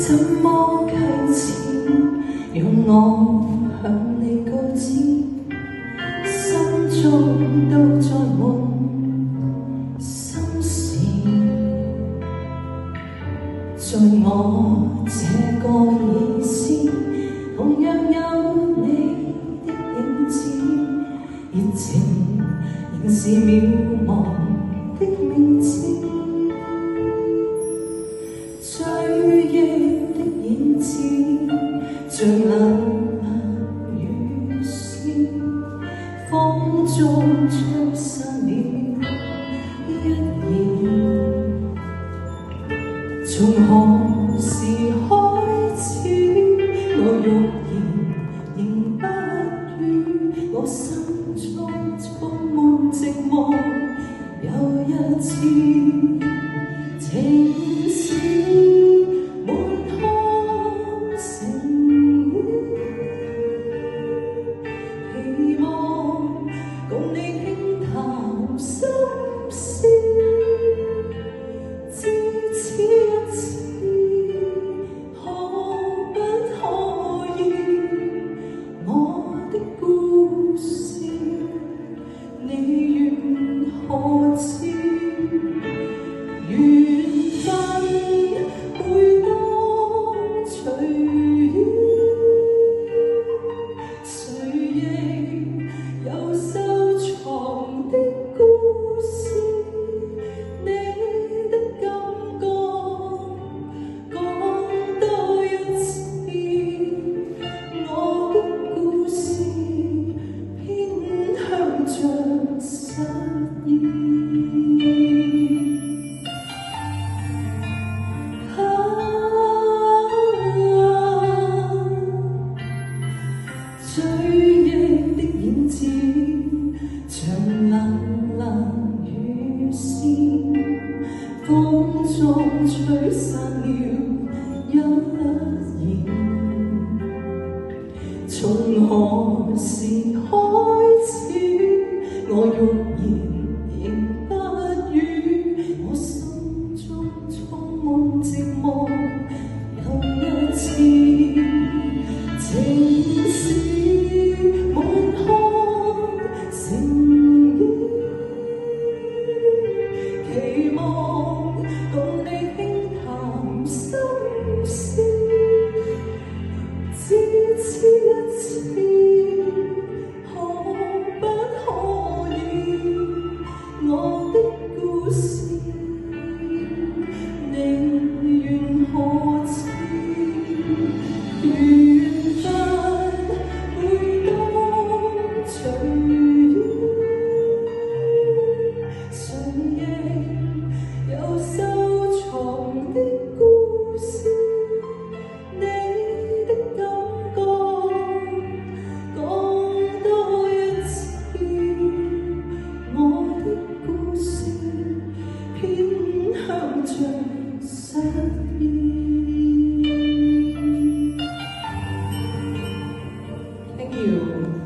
怎麼啟齒，讓我向你告知，心中都載滿心事。在我這個意思，同樣有你的影子，熱情仍是渺茫的名字。追憶的影子，像冷冷雨絲，風中吹散了一言。從何時開始，我欲言仍不語，我心中充滿寂寞。有一次情是滿腔情意，期望共你輕談心事，只此一次，可不可以？我的故事，你願可知？緣分會當隨緣，誰亦有收藏的故事。你的感覺講多一次，我的故事偏向着實現。追憶的影子，像冷冷雨絲，風中吹散了一言。從何時開始，我欲言仍不語，我心中充滿寂寞。有一次情是滿腔情意，期望共你輕談心事，只此一次，可不可以？我的故事，你願可知？緣分會當隨緣，誰亦有收藏的故事。你的感覺講多一次，我的故事偏向着實現。Thank you.